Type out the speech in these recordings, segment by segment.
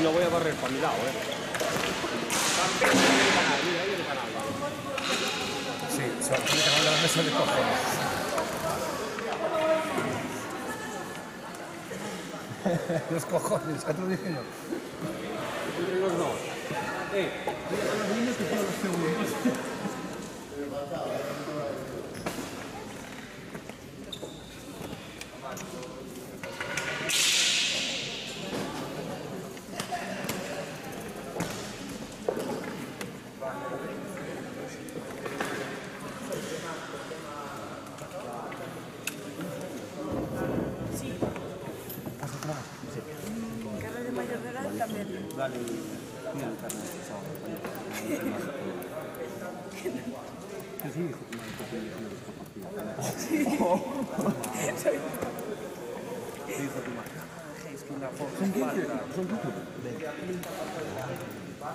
lo voy a barrer para mi lado, Mira, ahí el canal, Sí, solo tiene que ganar la mesa de cojones. Los cojones, ya te lo dije yo. Entre los dos. Mira los niños que fueron los segundos. Carne de mayor real también. Dale, mira el carne de sábado. Sí, hijo, es que una foto. Son 15, son 15.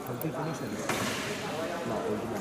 Son 15, no sé. No, último.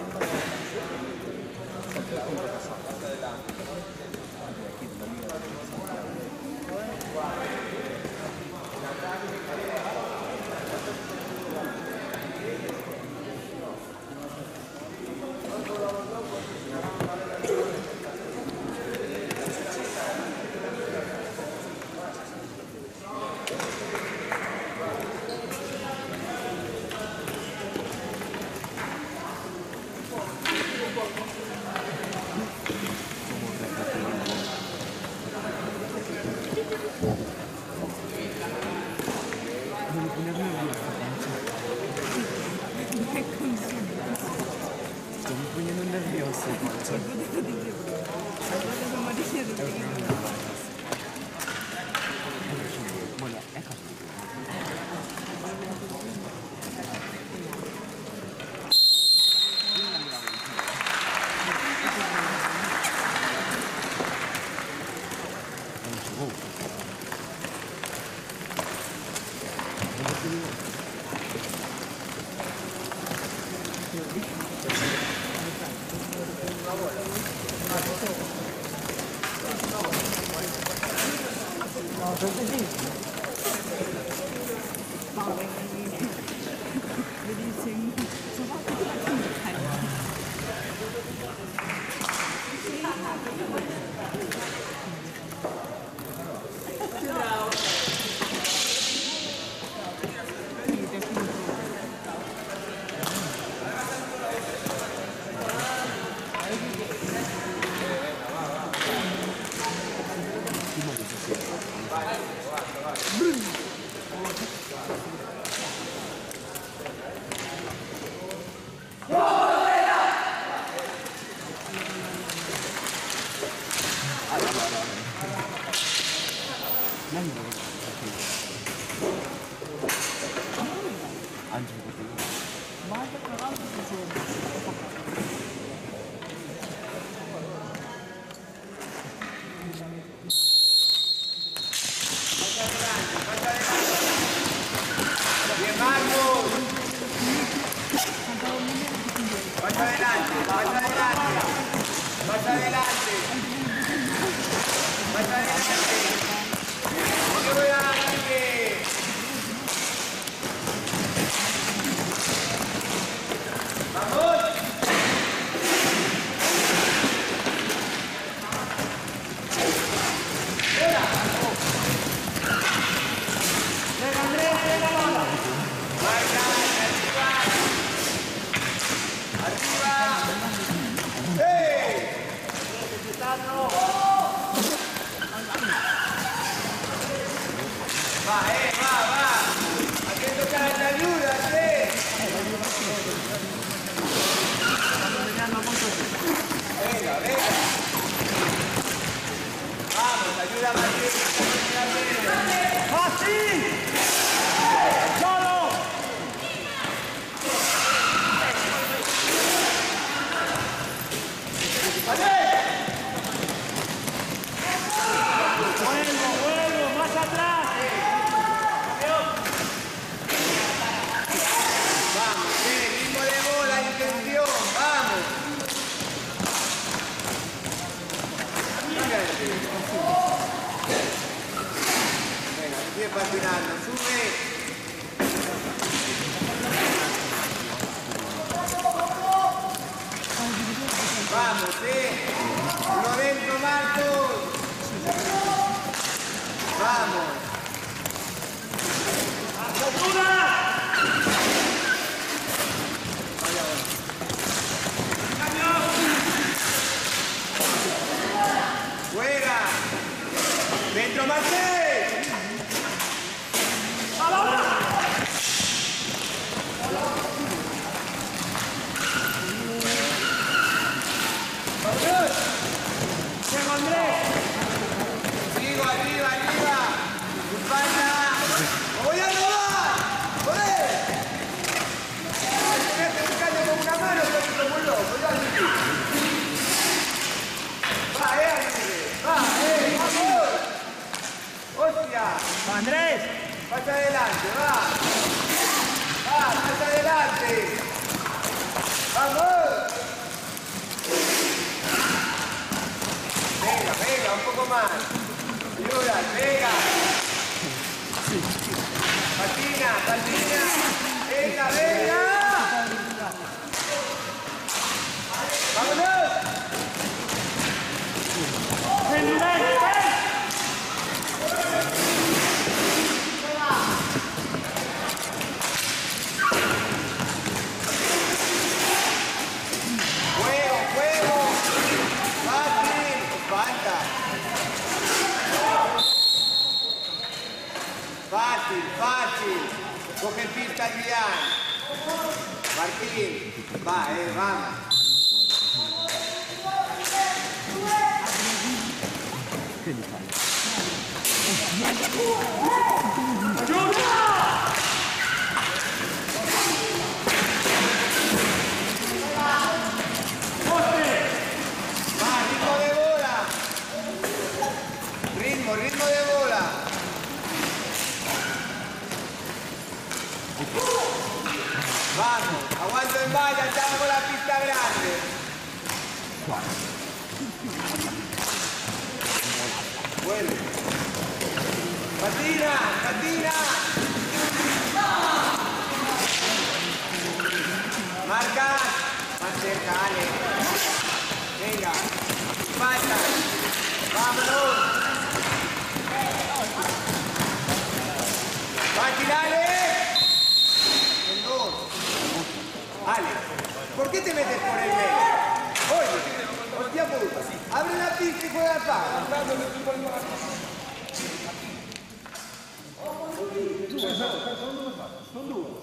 Venga, sigue patinando, sube. Vamos, uno dentro, Marcos. Vamos. Juega. Dentro, Marcés. Sigo, arriba, arriba. Espalda. ¡Voy a robar! ¡Joder! Me estoy buscando con una mano, pero como loco. Va, vamos. ¡Hostia! ¡Andrés! Pasa adelante, va. Pasa adelante. ¡Vamos! Venga, un poco más. Ayuda, venga. Patina. Venga. ¡Vámonos! Juego. Fácil. Coge pista al Guián. Martín. Vamos. Ritmo de bola. Vamos, aguanto en valla, estamos con la pista grande. Vuelve. Patina. Marca. Más cerca, Ale. Venga. Falta. Vámonos. ¡Dale! En dos. Ale, ¿por qué te metes por el medio? Oye, hostia puta. Abre la pista y juega al palo. Son duros.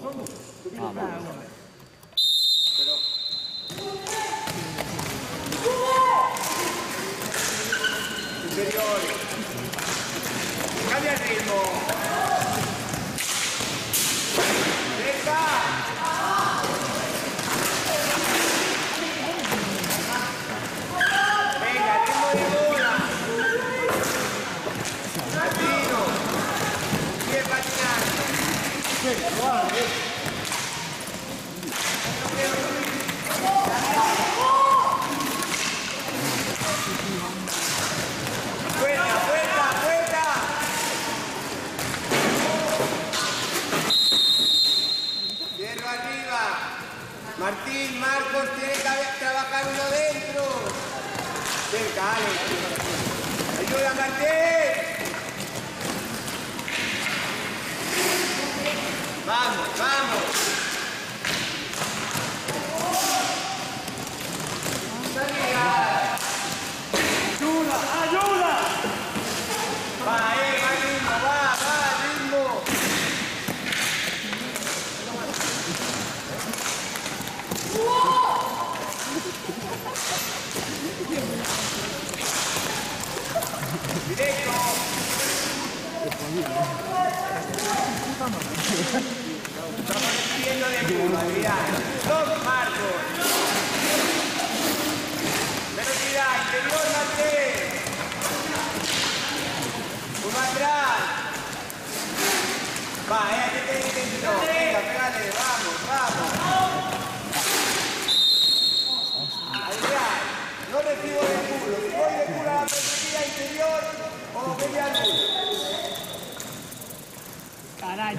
Interiores. Cambia el ritmo. Venga, ritmo de bola. Latino. Sigue patinando. Vuelta. Hierro arriba. Martín, Marcos, tiene que trabajar uno dentro. Cerca, Alex. Ayuda, Martín. Vamos. ¡Ayuda! Va ritmo. Directo. Estamos pidiendo de curva, Adrián. Dos Marcos. Velocidad, interior, Martín. Uno atrás. Va, que te intento. Venga, pégale, vamos. Adrián, no recibo de culo. Si voy de culo a la perspectiva interior o media luz. Caray.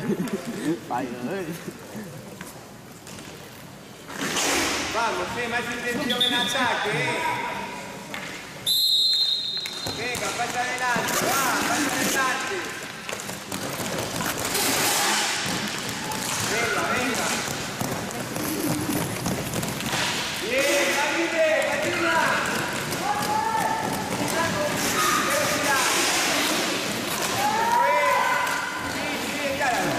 Vamos, más intención en ataque, Venga, pasa adelante, pasa adelante. Venga. Bien, David, Katina. Sí, encáralo.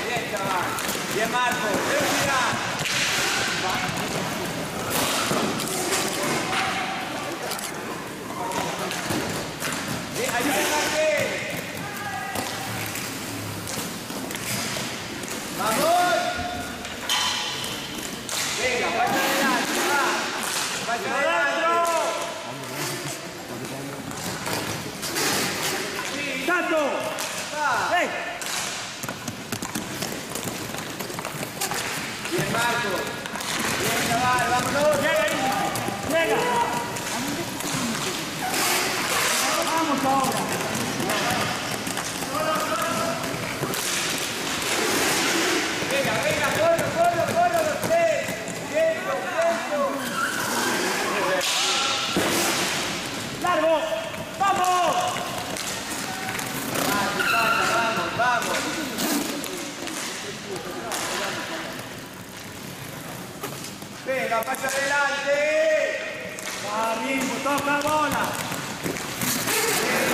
Bien, chaval. Bien, Marco. Velocidad. Bien, ayúdate. ¡Vamos! Venga, vaya adelante, va. Vaya adelante. Sí. ¡Tato! Va. ¡Ey! Bien, Marco. Bien, chaval, vámonos. ¡Llega ahí! ¡Llega! ¡Vamos ahora! Venga, corro los tres. Viento. ¡Largo! ¡Vamos! Vamos. Venga, pasa adelante. ¡Va, ritmo! ¡Toca bola!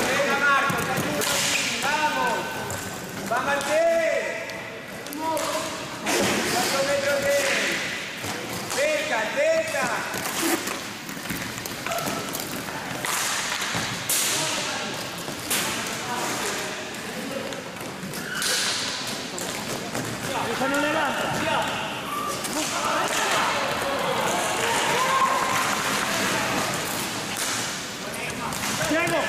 Venga, Marco, te ayudo aquí. Vamos. Va Martín. 4 metros de él. Cerca. ¡Eso no levanta! ¡Llego!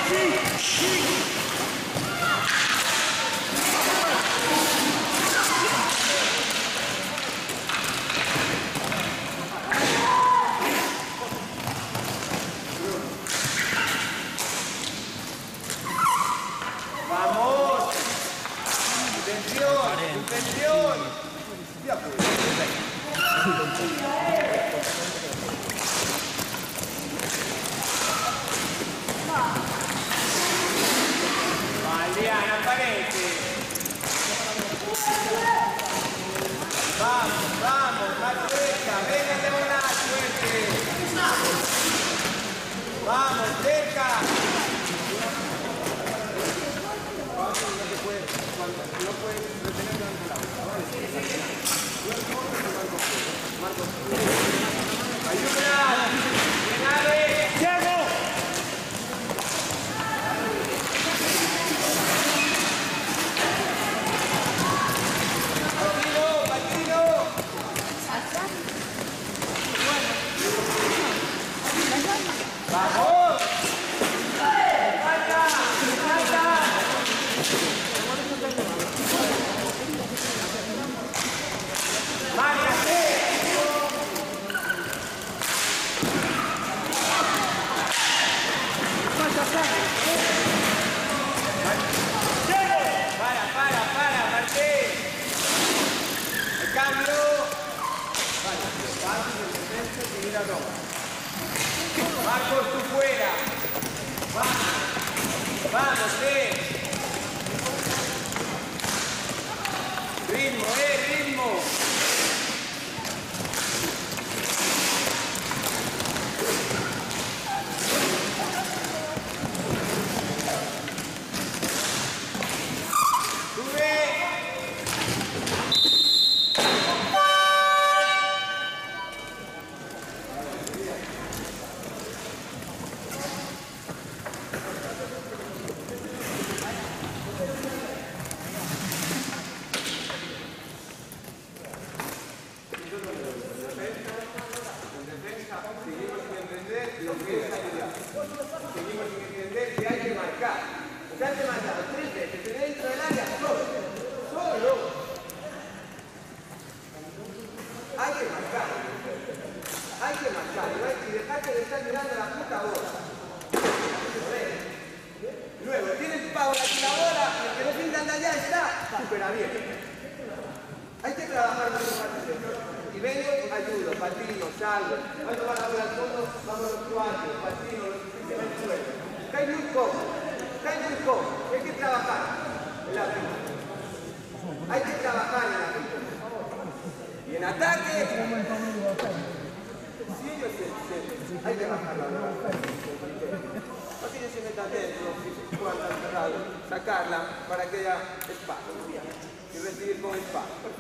Sí. Vamos. Intención. Ya pues. Valiana, aparece. Vamos, más cerca. Venga, Leonardo, suerte. Vamos, cerca. No puedes retener durante la ayuda. ¡Llegale! ¡Llego! Patino. ¡Vamos! ¡Falta! ¡Márcate! Para, Martín. El cambio. Vale, fácil, el defensa, seguir a Roma. Marcos, tú fuera. Vamos, ritmo. Sube. Seguimos sin entender que hay que marcar. Ya te mandaron 3 veces dentro del área solo. Hay que marcar. hay que marcharlo, hay que dejarte de estar mirando la puta bola. Luego, tienes pavo aquí la bola, y el que no pinta anda allá está súper abierto. Hay que trabajar más en parte. Y vengo, ayudo, patino, salgo. Cuando van a bola al fondo, vamos los cuatro, patino, los que se ven sueltos. Cae muy cómodo, cae muy cómodo. Hay que trabajar en la pista. Hay que trabajar en la pista. Y en ataque, si ellos hay que bajarla, ¿no? No que ellos se metan dentro, si se puedan estar cerrados, sacarla para que haya espacio y recibir con espacio.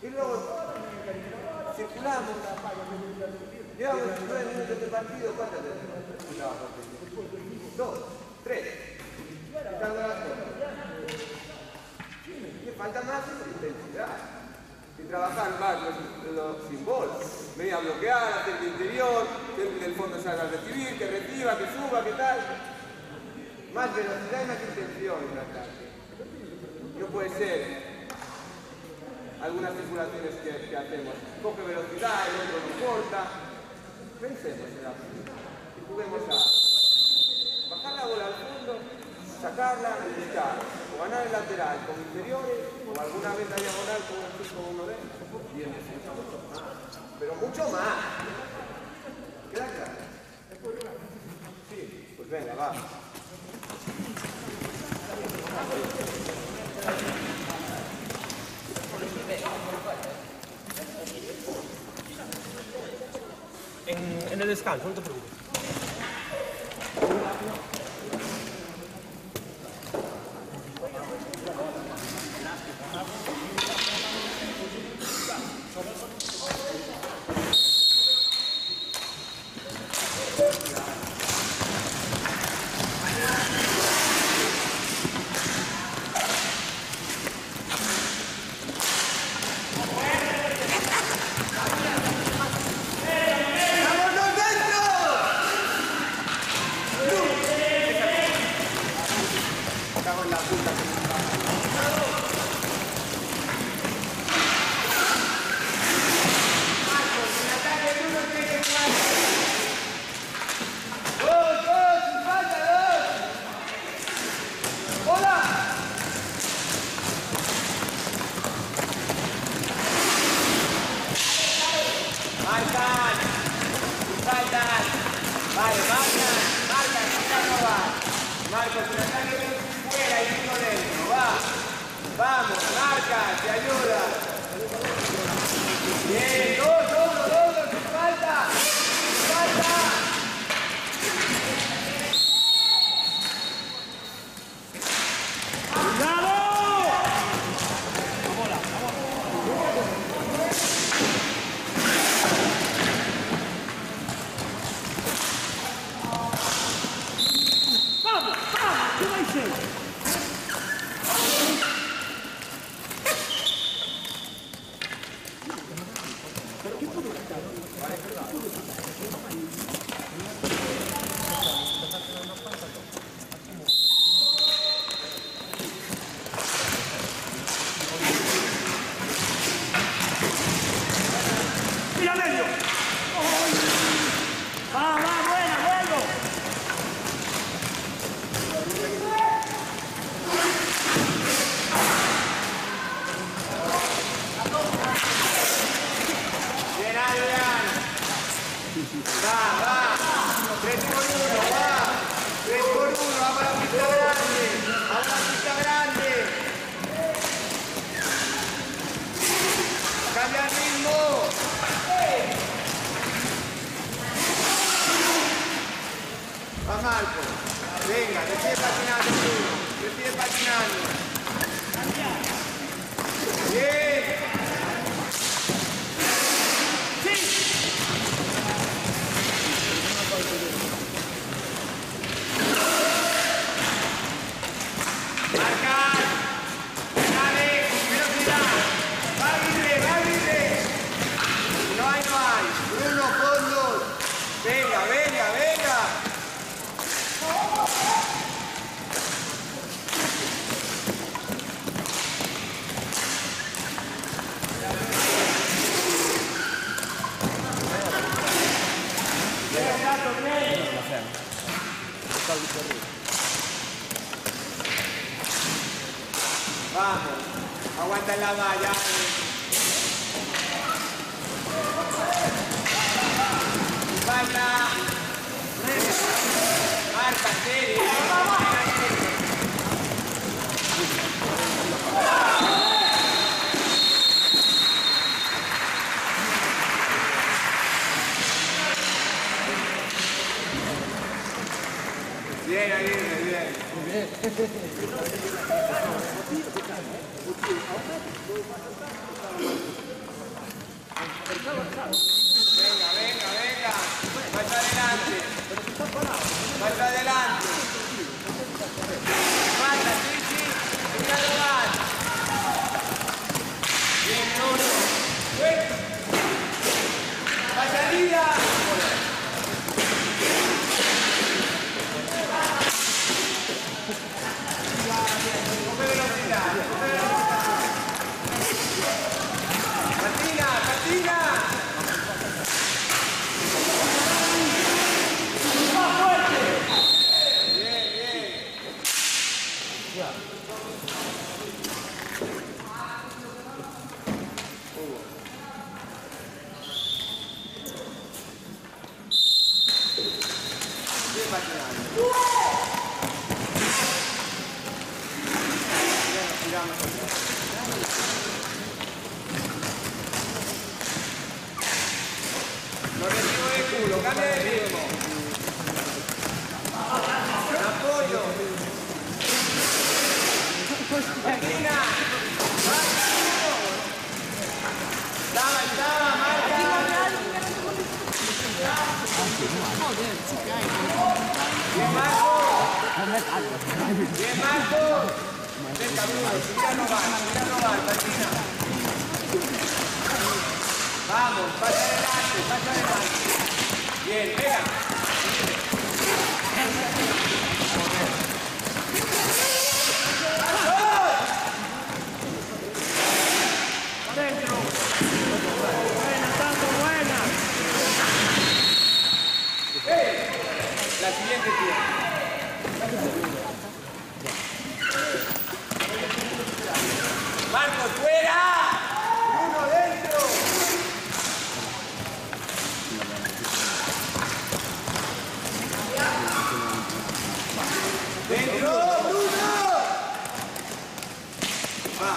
Y luego circulamos. Llevamos 9 minutos de partido, ¿cuántas veces circulamos? 2, 3. Quitando las cosas. Y falta más intensidad. Y trabajar más los símbolos. Venir a bloquear, hacer el interior, que el del fondo salga a recibir, que reciba, que suba, que tal. Más velocidad y más intención en la ataque. No puede ser algunas circulaciones que hacemos. Coge velocidad, el otro no corta. Pensemos en la pista. Y juguemos a bajar la bola al fondo, sacarla y buscar. O ganar el lateral con interiores, o alguna vez la diagonal con un 5-1D. Y en defensa. Pero mucho más. ¿Queda claro? Sí, pues venga, va. En el descanso, no te preocupes. Marcos, un ataque fuera y uno dentro, va. Vamos, marca, te ayuda. Bien, dos, sin falta. Sin falta. falta en la malla. Falta. Marca, serie. Bien, ahí viene, bien. Venga, venga, venga. Más adelante. Más adelante. Falta, sí, sí. Míralo más. Bien, uno. Bueno. Más salida. Coge velocidad, coge velocidad. Martina, Martina. Bien, bien. Bien patinando. Tiramos atrás. Lo recibo de culo, cambia de ritmo. Apoyo. Martina. Estaba, marca. Bien, Marco. Bien, Marco. Venga, Bruno, mira no va, Martina. Vamos, pasa adelante, pasa adelante. Bien, venga. Adentro. Buena, tanto buena. La siguiente tiene. Marcos, fuera. Bruno, dentro. Dentro, Bruno. Va.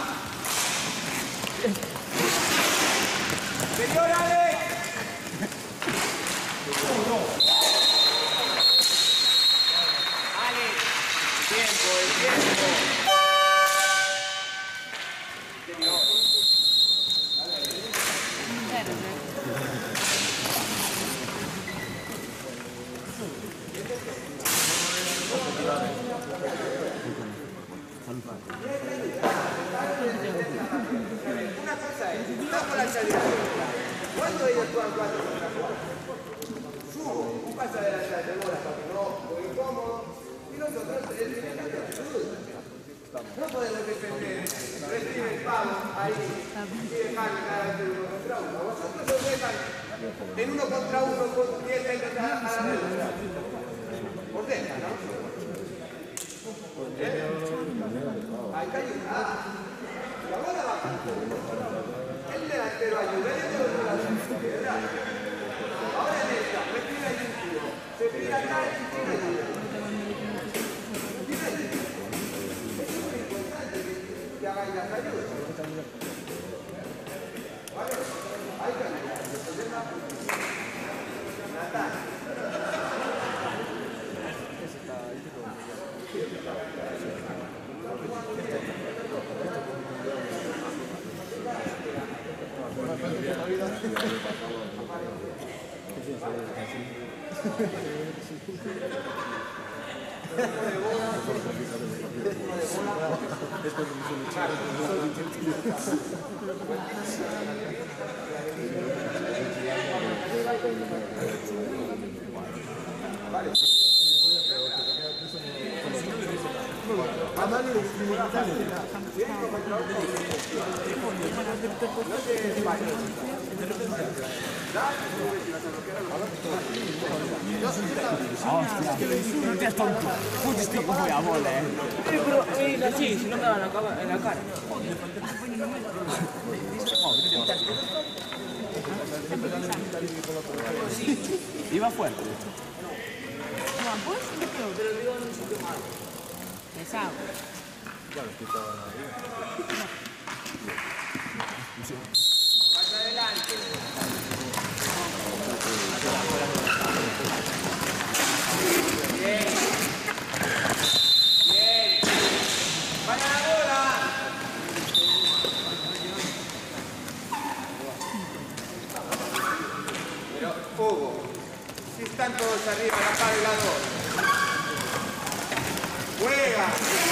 Señor Alex. Alex, tiempo, el tiempo. Una cosa es, estamos la salida. Cuando ellos juegan 4 contra 4, subo un paso adelante de bola para que no muy incómodo y nosotros el cambio de salud. No podemos defender, recibir el pavo ahí y dejar cada vez de 1 contra 1. Vosotros os dejan en 1 contra 1 con 10 metros a la redonda. Os dejan, ¿no? Hay que ayudar. La bola va para el delantero ayuda y el delantero ayuda. Ahora en esta, respira el líquido. Se tira atrás y tira ayuda. Tira ayuda. Es muy importante que hagáis las ayudas. ¿Vale? Hay que ayudar. Natalia. Vale. Non ti tonto, fuggi sti poi a vole. Però sì, si non me la cara. Iba fuerte. No, pues, Te lo digo en un sitio malo. pesado. Más adelante. Bien. Bien. Para la bola. Pero, Hugo, si están todos arriba, la para la dos. Juega,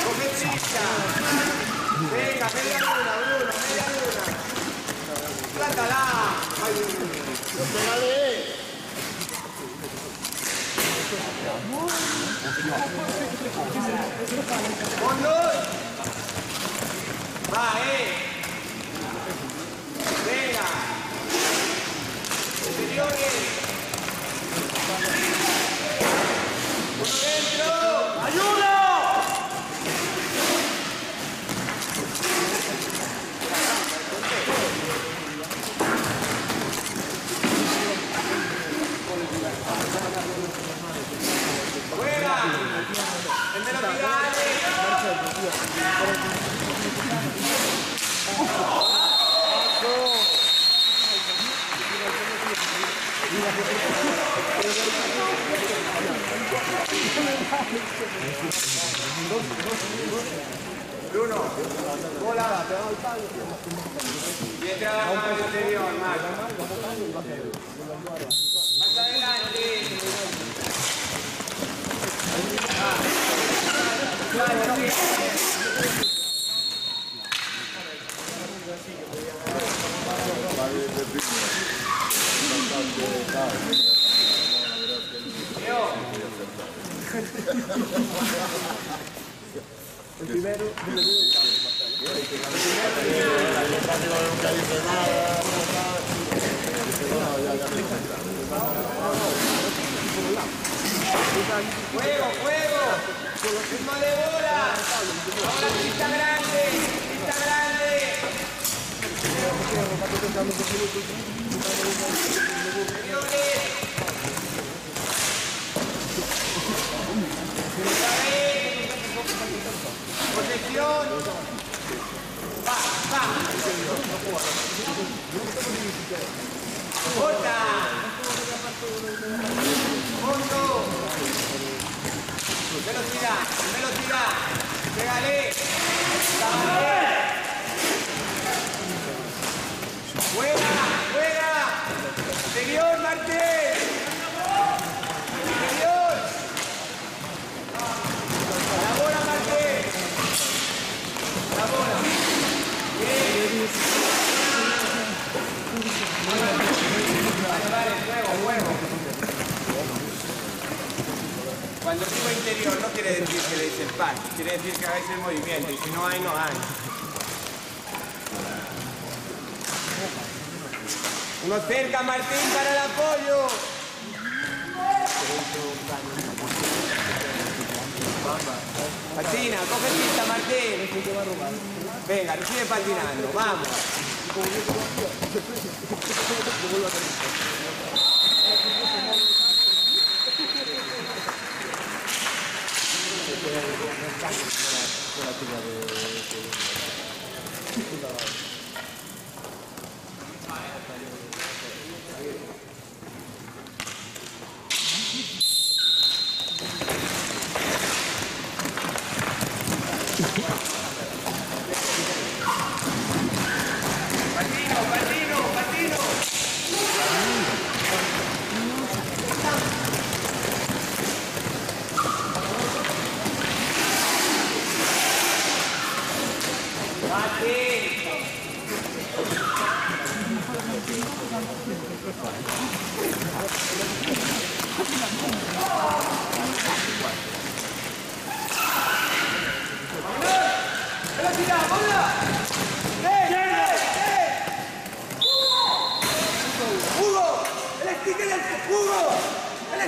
coge prisa. Venga, media luna, Bruno, media luna. Plátala. Con dos. Va, venga. Exteriores. Uno dentro. ¡Ayuda! ¡Fuera! ¡En velocidad! Bruno, bola. Bien trabajado el interior, Marco. Más adelante. El primero, ¡Fuego, fuego! ¡Ritmo de bola! ¡Ahora pista grande! ¡Pista grande! Posesión. Va, va. Corta. Fondo. Velocidad, velocidad. Pégale. Juega, juega. Exterior, Martín. Exterior. La bola, Martín. La bola. Bien. Vale, juego, juego. Cuando digo interior no quiere decir que deis el pan, quiere decir que hagáis el movimiento y si no hay, no hay. Uno cerca, Martín, para el apoyo. Patina, coge pista, Martín. Venga, lo sigue patinando, vamos.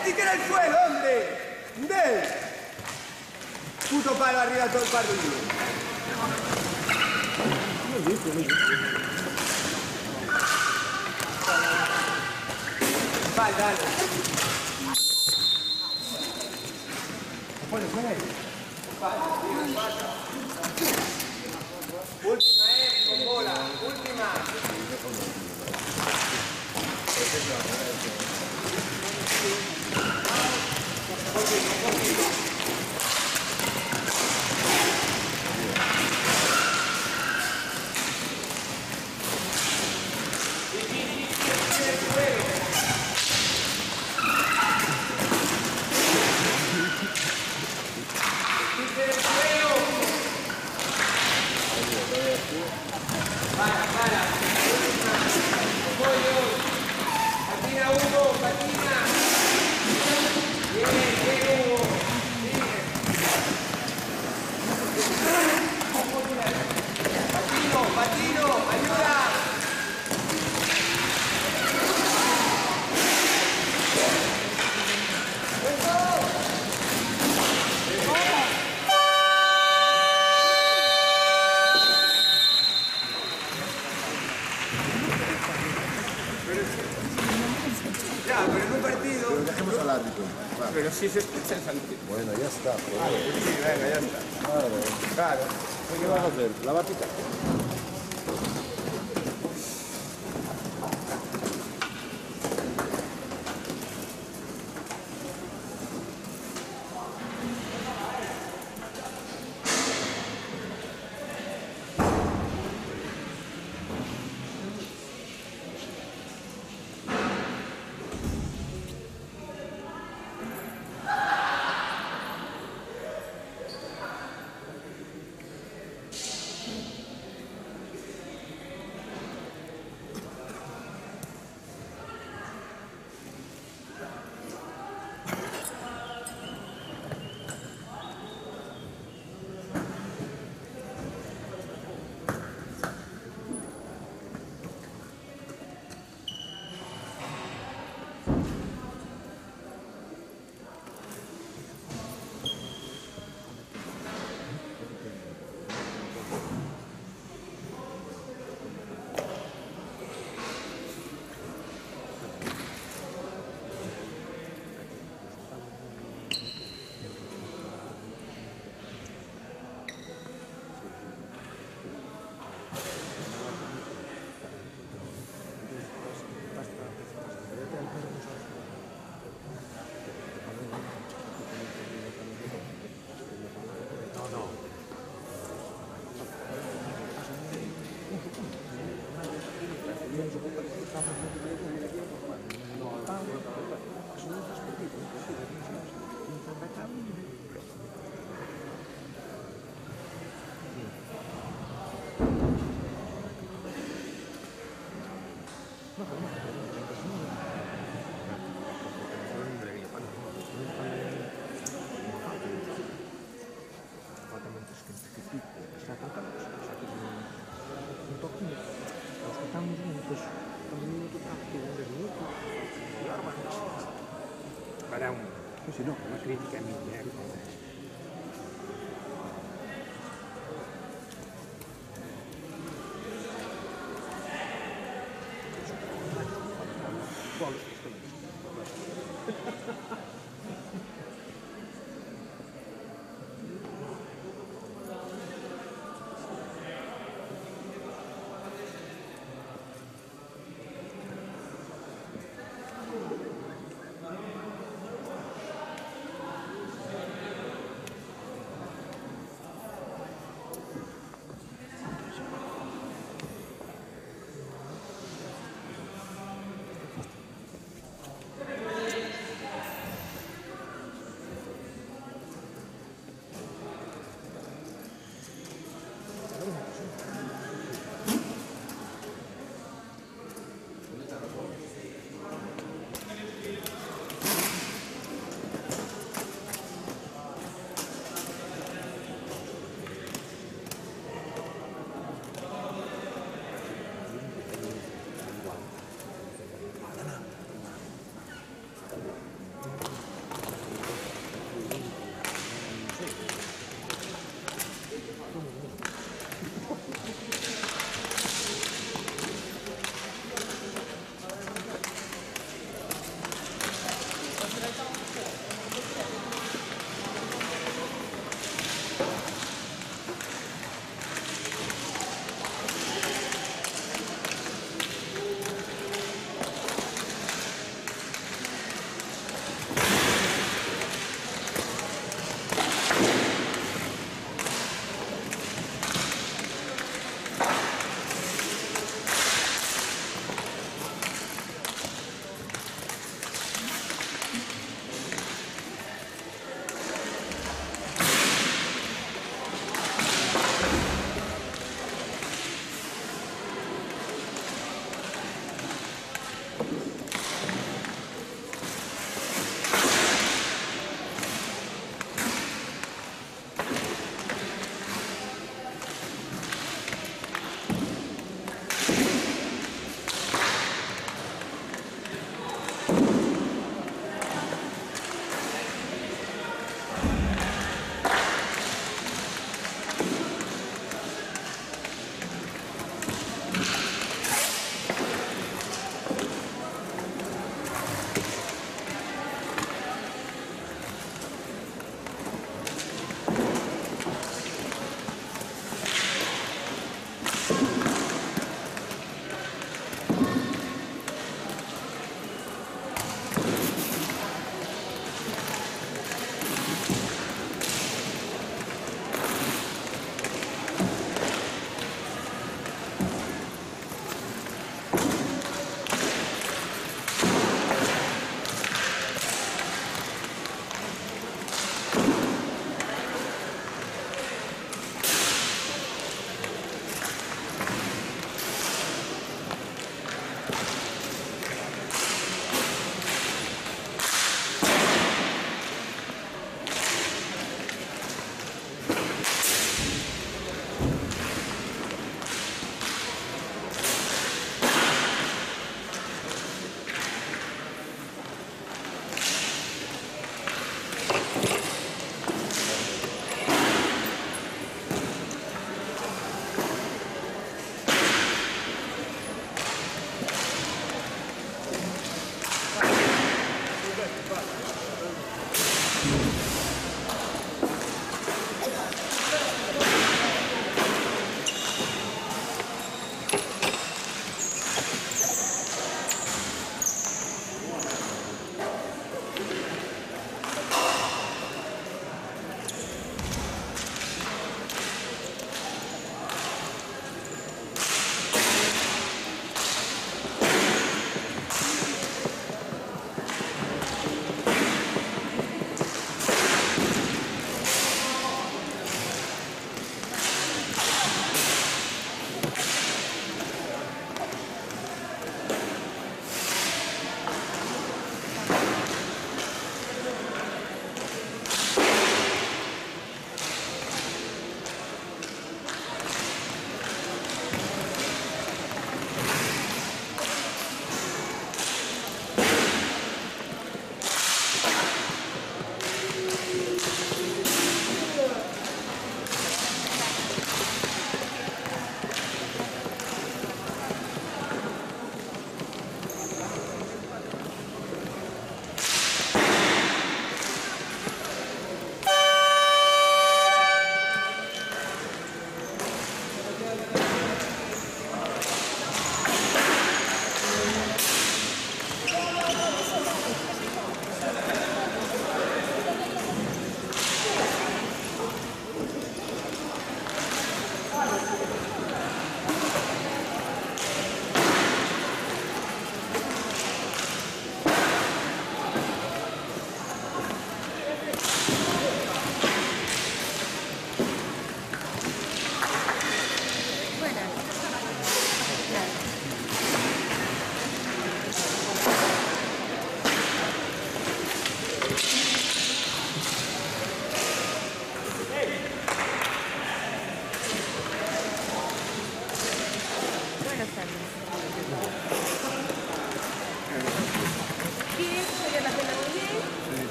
stick en el suelo, hombre! ¡Del! Puto palo arriba todo el partido. Vale, dale. Última, con bola. Última. Patina, Hugo, patina. Bien, Hugo. Patino, ayuda. Ya, pero en un partido... Pero dejemos al árbitro. Claro. Pero sí se escucha el salto. Bueno, ya está. Sí, venga, ya está. Claro. ¿Qué vas a hacer? ¿La batita? Para una crítica a mi idea.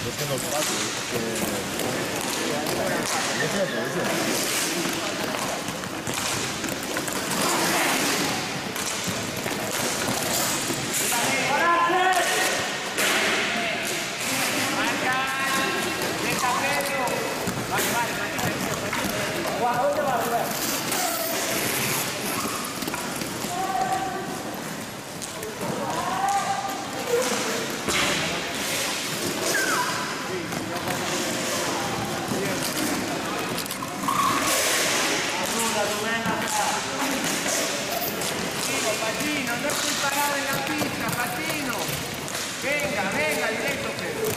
Es que no es fácil, Patino, no estoy parado en la pista, Patino. Venga, venga, directo, Pedro.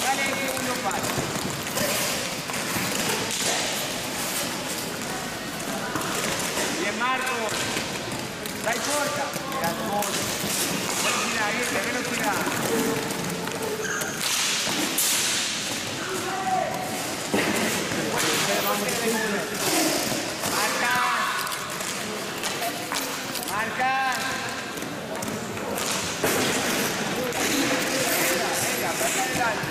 Dale el segundo paso. Bien, Marco. Dai corta. Velocidad, velocidad. Marca. Marca. Venga, pasa adelante.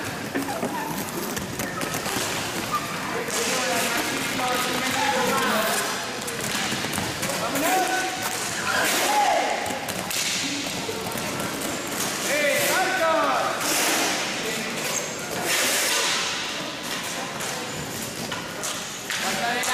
Marcos.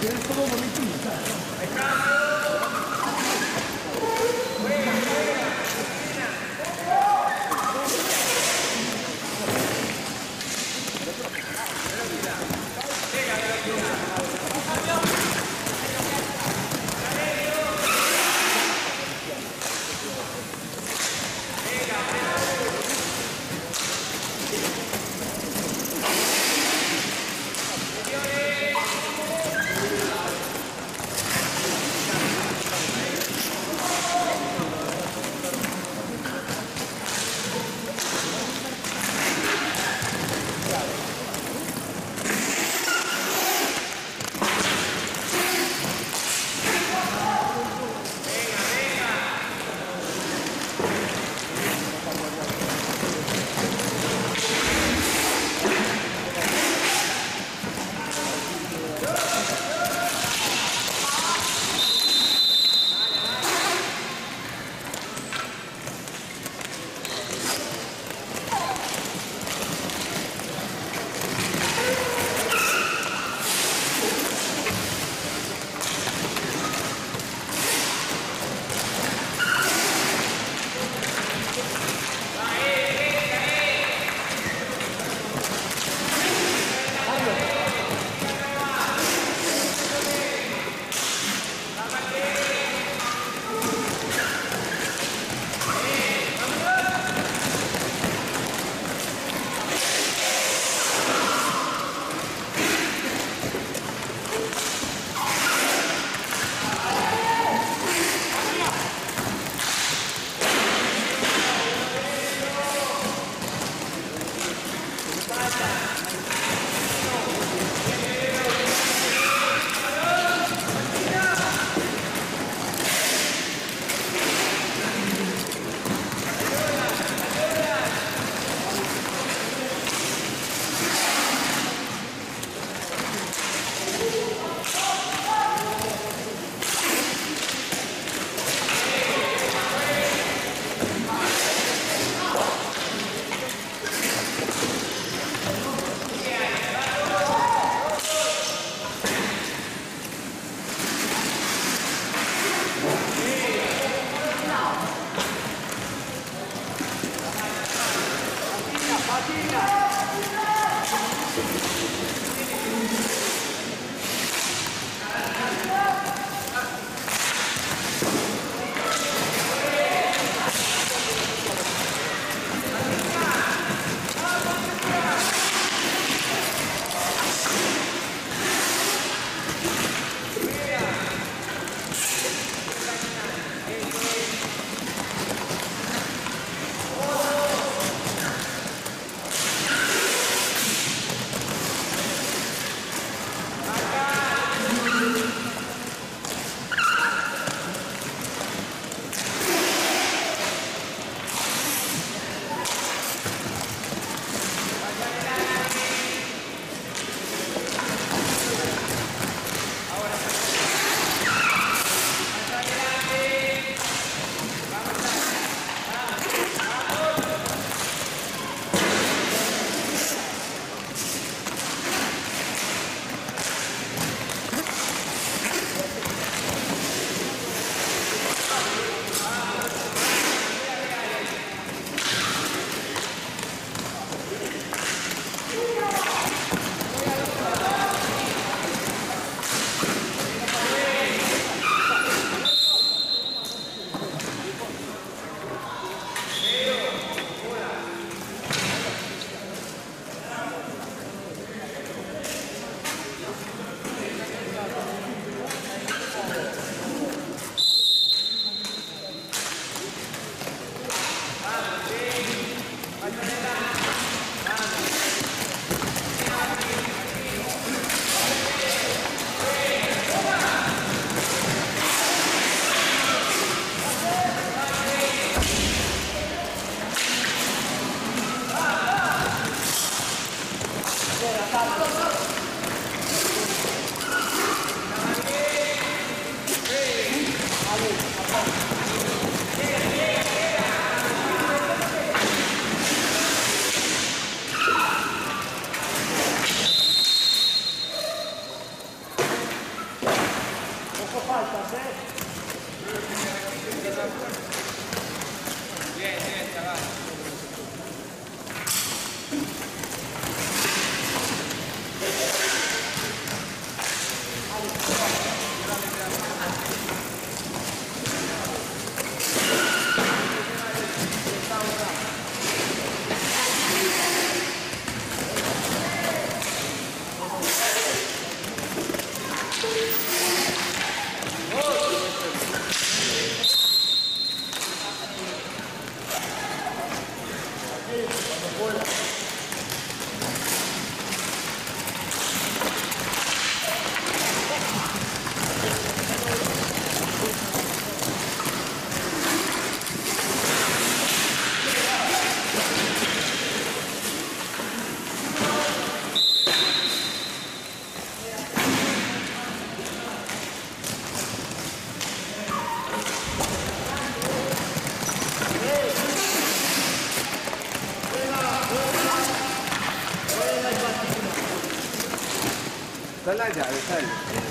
Tienes todo bonito y Está la llave, sale.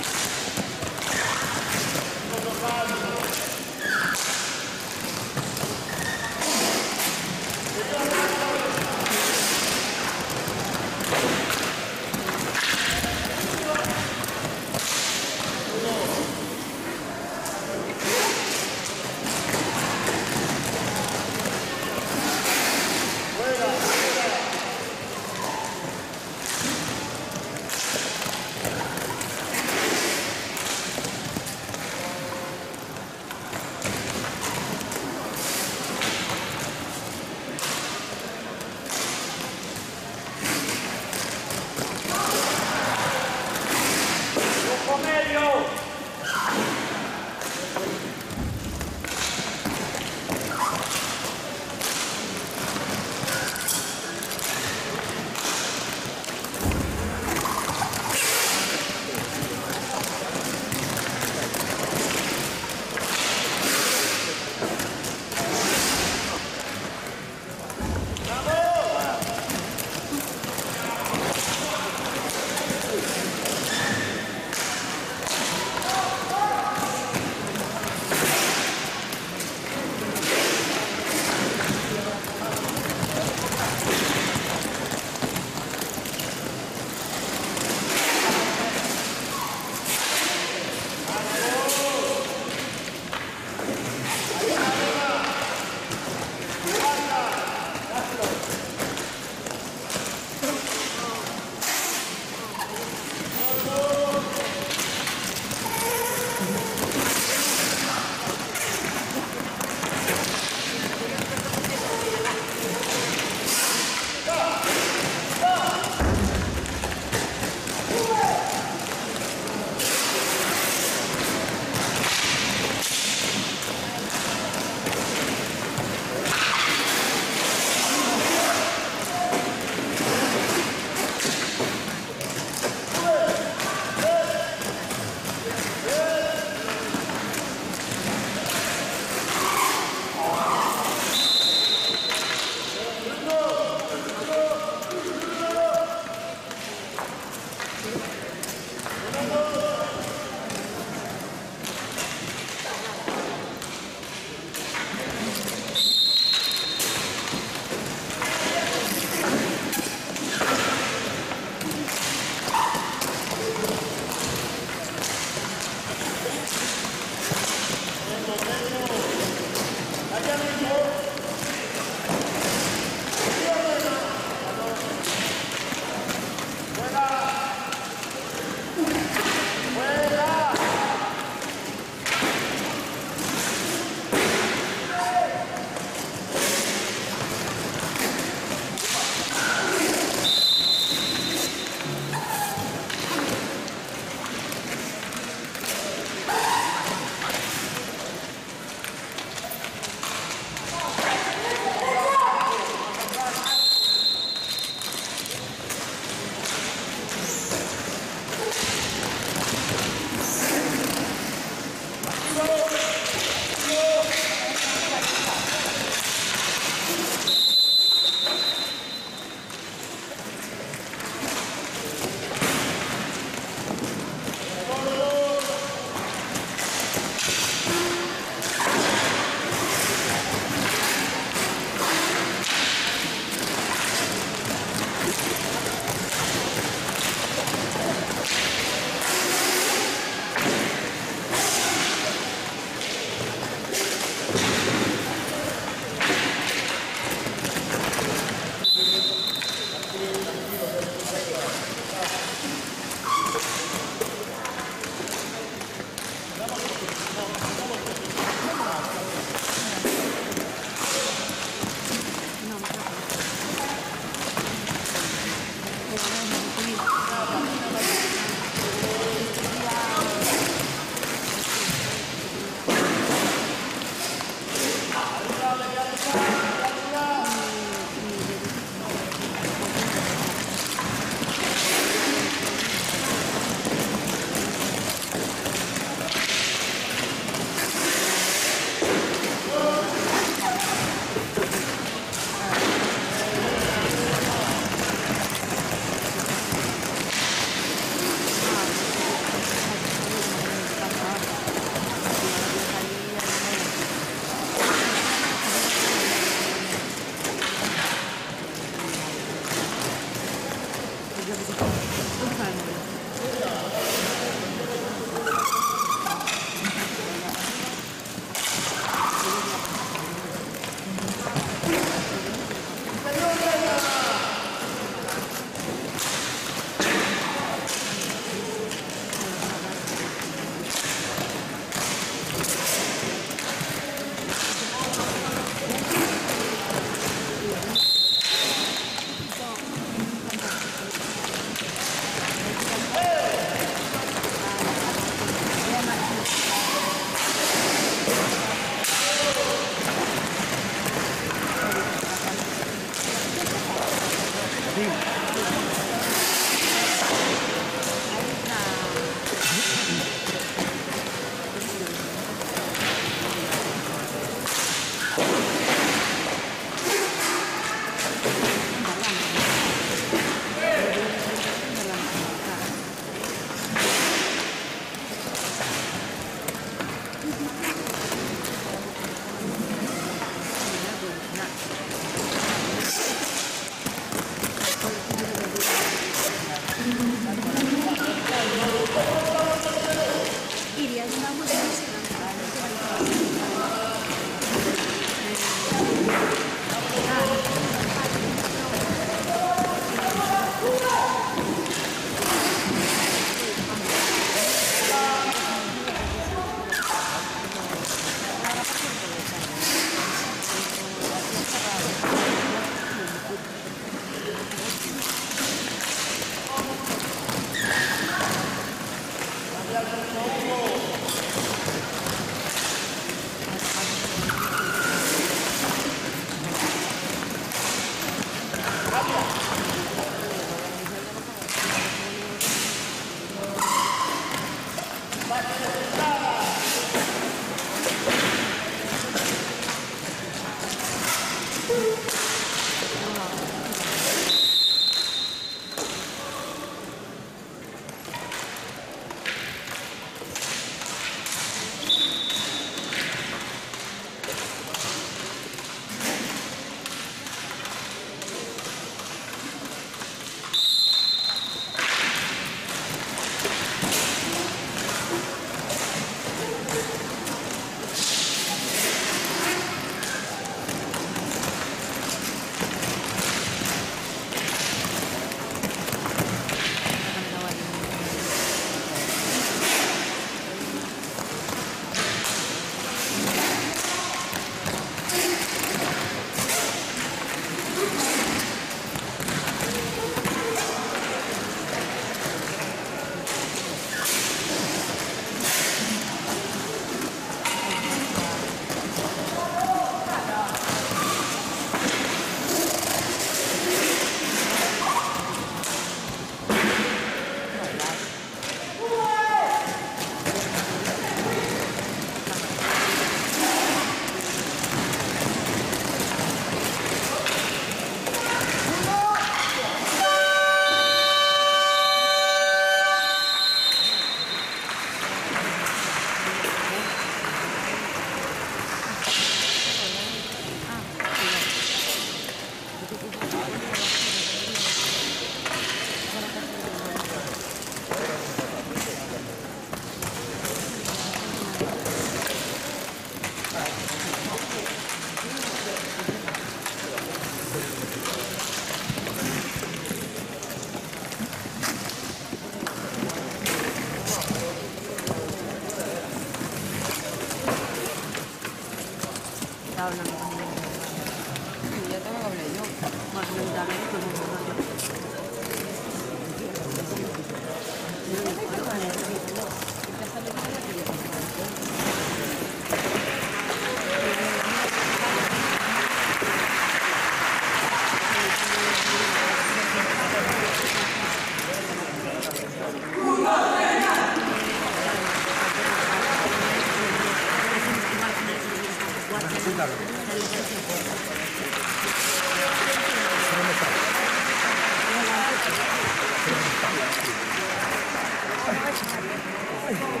Ay,